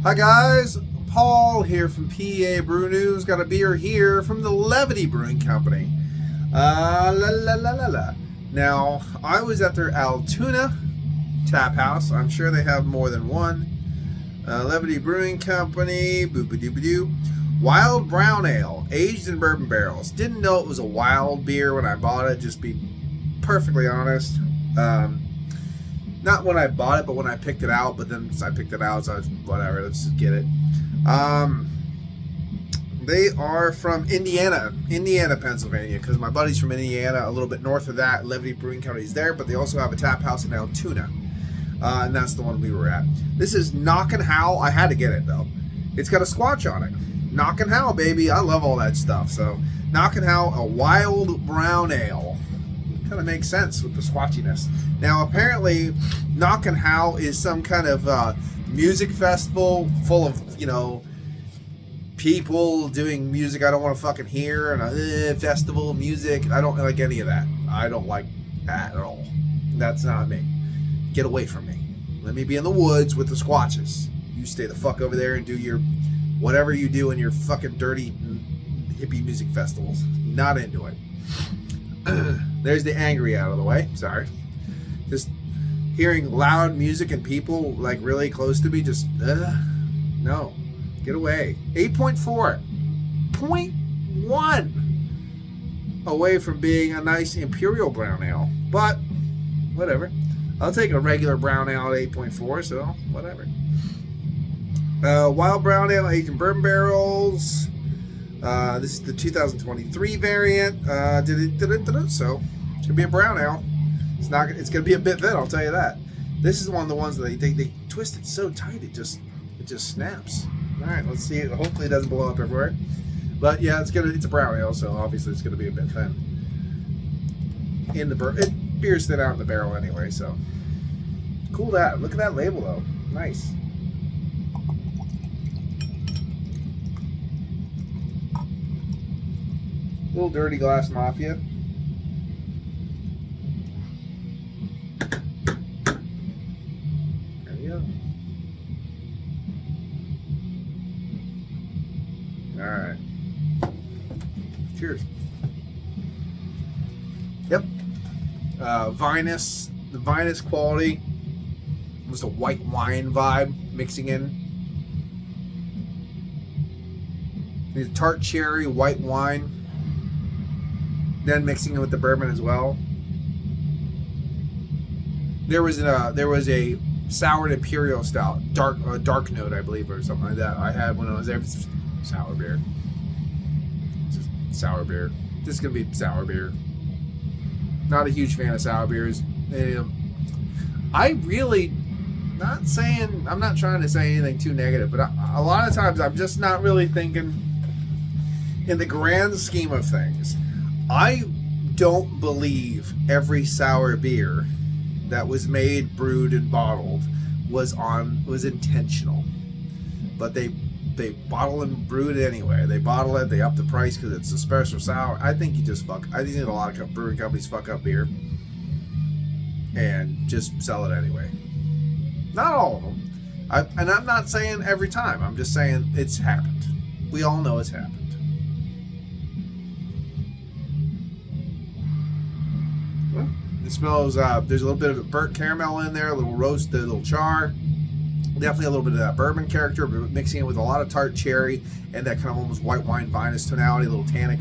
Hi guys, Paul here from PABrewNews. Got a beer here from the Levity Brewing Company. La la la la la. Now, I was at their Altoona tap house. I'm sure they have more than one. Levity Brewing Company, boo-ba-doo-ba-doo. Wild Brown Ale, aged in bourbon barrels. Didn't know it was a wild beer when I bought it, just be perfectly honest. Not when I bought it, but when I picked it out. But then I picked it out, so I was, whatever, let's just get it. They are from Indiana, Pennsylvania, because my buddy's from Indiana, a little bit north of that. Levity Brewing Company is there, but they also have a tap house in Altoona, and that's the one we were at. This is Knockin' Howl. I had to get it, though. It's got a squatch on it. Knockin' Howl, baby. I love all that stuff. So, Knockin' Howl, a wild brown ale. Kind of makes sense with the squatchiness. Now, apparently, Knockin' Howl is some kind of music festival full of, people doing music I don't want to fucking hear, and a festival of music. I don't like any of that. I don't like that at all. That's not me. Get away from me. Let me be in the woods with the squatches. You stay the fuck over there and do your whatever you do in your fucking dirty hippie music festivals. Not into it. There's the angry out of the way. Sorry. Just hearing loud music and people like really close to me, just no. Get away. 8.4. 0.1 away from being a nice imperial brown ale. But whatever. I'll take a regular brown ale at 8.4, so whatever. Wild brown ale aged in bourbon barrels. This is the 2023 variant. So it's gonna be a brown ale. It's gonna be a bit thin, I'll tell you that. This is one of the ones that they twist it so tight it just snaps. All right, let's see it. Hopefully it doesn't blow up everywhere. But yeah, it's a brown ale, so obviously it's gonna be a bit thin. Beer's thin out in the barrel anyway, so cool that. Look at that label though. Nice. Little dirty glass mafia. There we go. Alright. Cheers. Yep. Vinous. The vinous quality. Almost a white wine vibe mixing in. These tart cherry, white wine. Then mixing it with the bourbon as well. There was a soured imperial stout, dark note, I believe, or something like that. I had when I was there. Sour beer. Just sour beer. This is gonna be sour beer. Not a huge fan of sour beers. I'm not trying to say anything too negative, but a lot of times I'm just not really thinking in the grand scheme of things. I don't believe every sour beer that was made, brewed, and bottled was intentional. But they bottle and brew it anyway. They bottle it, they up the price because it's a special sour. I think I think a lot of brewing companies fuck up beer and just sell it anyway. Not all of them. And I'm not saying every time. I'm just saying it's happened. We all know it's happened. It smells, there's a little bit of a burnt caramel in there, a little roast, a little char. Definitely a little bit of that bourbon character, but mixing it with a lot of tart cherry and that kind of almost white wine vinous tonality, a little tannic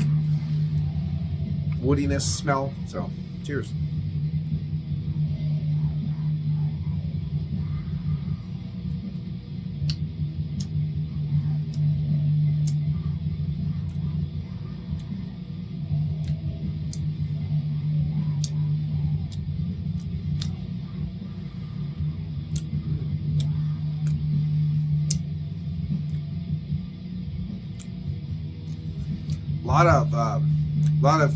woodiness smell. So, cheers. A lot of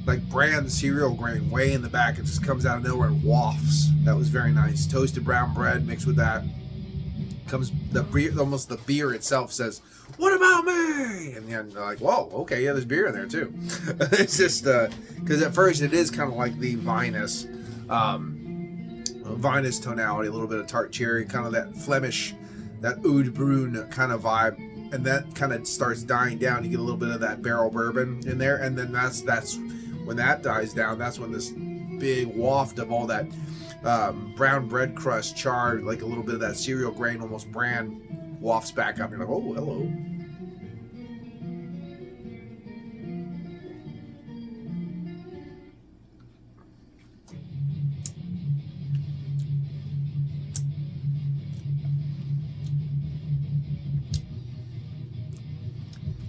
like brand cereal grain way in the back. It just comes out of nowhere and wafts. That was very nice. Toasted brown bread mixed with that. Comes almost the beer itself says, "What about me?" And then like, whoa, okay, yeah, there's beer in there too. It's just because at first it is kind of like the vinous vinous tonality, a little bit of tart cherry, kind of that Flemish, that oud bruin kind of vibe, and that kind of starts dying down. You get a little bit of that barrel bourbon in there, and then that's when that dies down. That's when this big waft of all that brown bread crust, charred, like a little bit of that cereal grain, almost bran, wafts back up. You're like, oh, hello.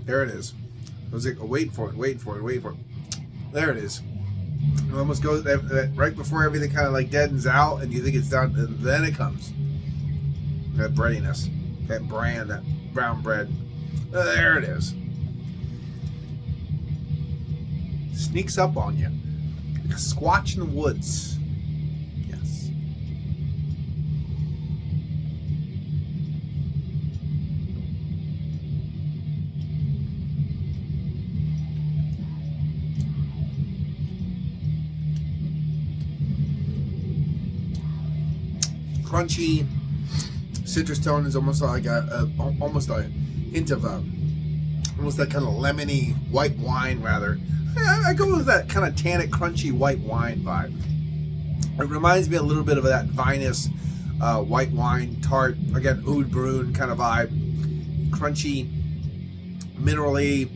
There it is. I was like, oh, wait for it. There it is. It almost goes right before everything kind of like deadens out and you think it's done, and then it comes. That breadiness, that bran, that brown bread. There it is. Sneaks up on you like a squatch in the woods. Yes. Crunchy citrus tone is almost like almost a hint of almost that kind of lemony white wine. Rather, I go with that kind of tannic, crunchy white wine vibe. It reminds me a little bit of that vinous white wine tart, again oud bruin kind of vibe, crunchy, minerally.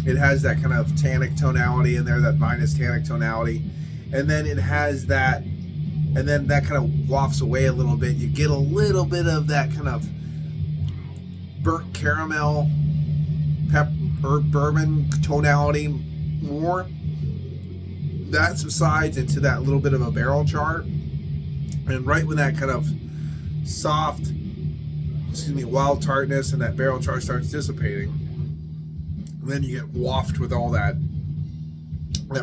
It has that kind of tannic tonality in there, that vinous tannic tonality, and then it has that. And then that kind of wafts away a little bit. You get a little bit of that kind of burnt caramel, bourbon tonality more. That subsides into that little bit of a barrel char. And right when that kind of soft, wild tartness and that barrel char starts dissipating, then you get wafted with all that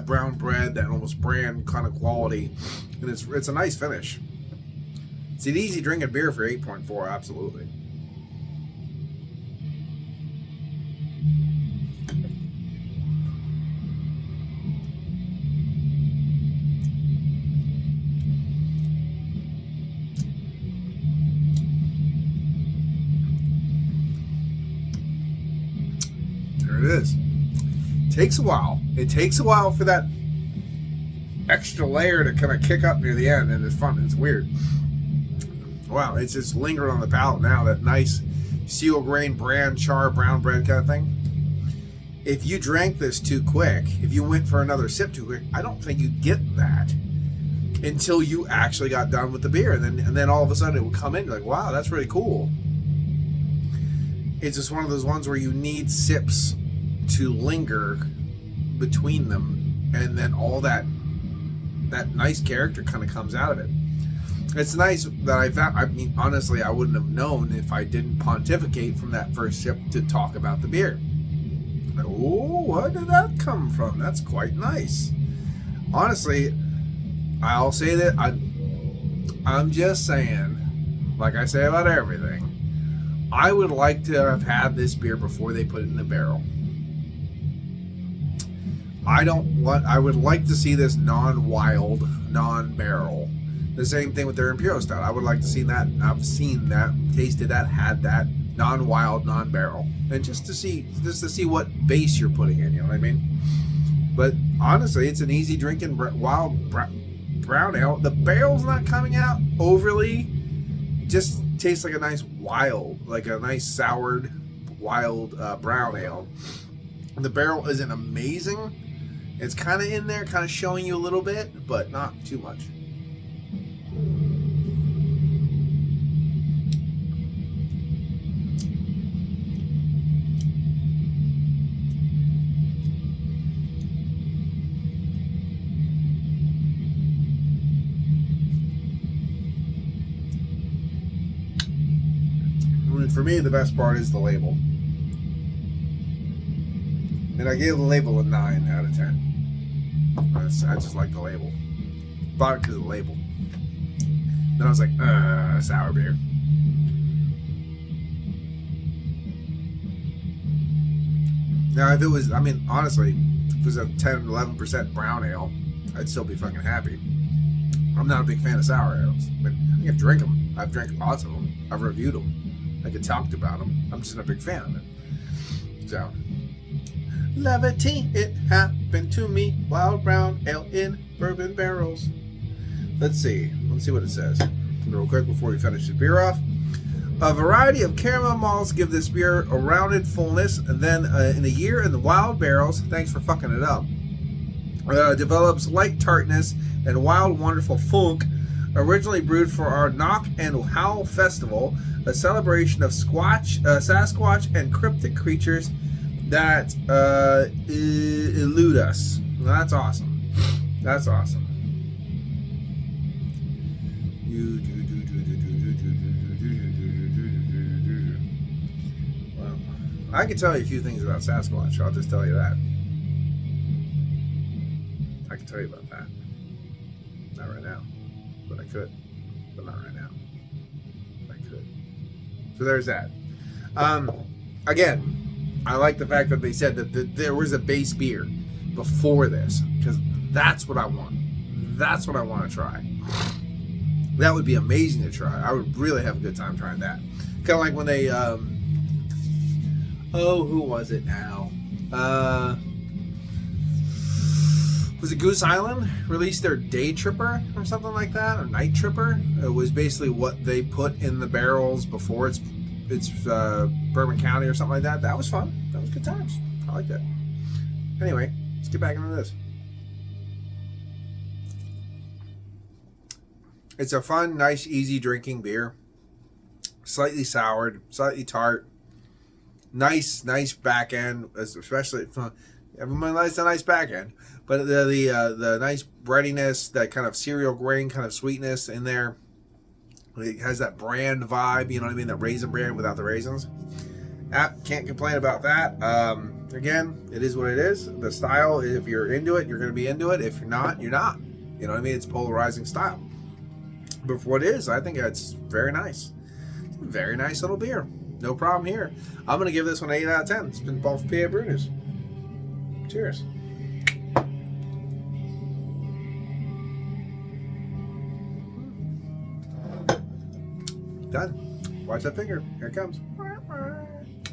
brown bread, that almost bran kind of quality, and it's a nice finish. It's an easy drinking beer for 8.4, absolutely. There it is. Takes a while. It takes a while for that extra layer to kind of kick up near the end, and it's fun. It's weird. Wow, it's just lingering on the palate now. That nice seal grain bran char brown bread kind of thing. If you drank this too quick, if you went for another sip too quick, I don't think you'd get that until you actually got done with the beer, and then all of a sudden it would come in. You're like, wow, that's really cool. It's just one of those ones where you need sips to linger between them, and then all that nice character kind of comes out of it. It's nice that I found. I mean, honestly, I wouldn't have known if I didn't pontificate from that first sip to talk about the beer. Like, oh, where did that come from? That's quite nice. Honestly, I'll say that I'm just saying, like I say about everything, I would like to have had this beer before they put it in the barrel. I would like to see this non-wild, non-barrel. The same thing with their Imperial Stout. I would like to see that. I've seen that, tasted that, had that non-wild, non-barrel, and just to see what base you're putting in. You know what I mean? But honestly, it's an easy drinking wild brown ale. The barrel's not coming out overly. Just tastes like a nice wild, like a nice soured wild brown ale. The barrel isn't amazing. It's kind of in there, kind of showing you a little bit, but not too much. For me, the best part is the label. And I gave the label a 9 out of 10. I just like the label. Bought it because of the label. Then I was like, sour beer. Now, if it was, I mean, honestly, if it was a 10, 11% brown ale, I'd still be fucking happy. I'm not a big fan of sour ales. I mean, I can drink them. I've drank lots of them. I've reviewed them. I get talked about them. I'm just not a big fan of it. So, Levity, it happened to me. Wild brown ale in bourbon barrels. Let's see what it says real quick before we finish the beer off. A variety of caramel malts give this beer a rounded fullness, and then in a year in the wild barrels, thanks for fucking it up, develops light tartness and wild wonderful funk. Originally brewed for our Knock and Howl festival, a celebration of Sasquatch and cryptic creatures that elude us. That's awesome. That's awesome. Well, I can tell you a few things about Sasquatch. I'll just tell you that. I can tell you about that. Not right now, but I could. But not right now. I could. So there's that. Again, I like the fact that they said that there was a base beer before this, because that's what I want. That's what I want to try. That would be amazing to try. I would really have a good time trying that. Kind of like when they, who was it now? Was it Goose Island released their Day Tripper or something like that, or Night Tripper? It was basically what they put in the barrels before it's Bourbon County or something like that. That was fun. That was good times. I like that. Anyway, let's get back into this. It's a fun, nice, easy drinking beer. Slightly soured, slightly tart. Nice back end, especially everyone likes a nice back end. But the nice breadiness, that kind of cereal grain kind of sweetness in there. It has that brand vibe, you know what I mean? That raisin brand without the raisins. Can't complain about that. Again, it is what it is. The style, if you're into it, you're going to be into it. If you're not, you're not. You know what I mean? It's polarizing style. But for what it is, I think it's very nice. Very nice little beer. No problem here. I'm going to give this one an 8 out of 10. It's been Paul for PABrewNews. Cheers. Done. Watch that finger. Here it comes.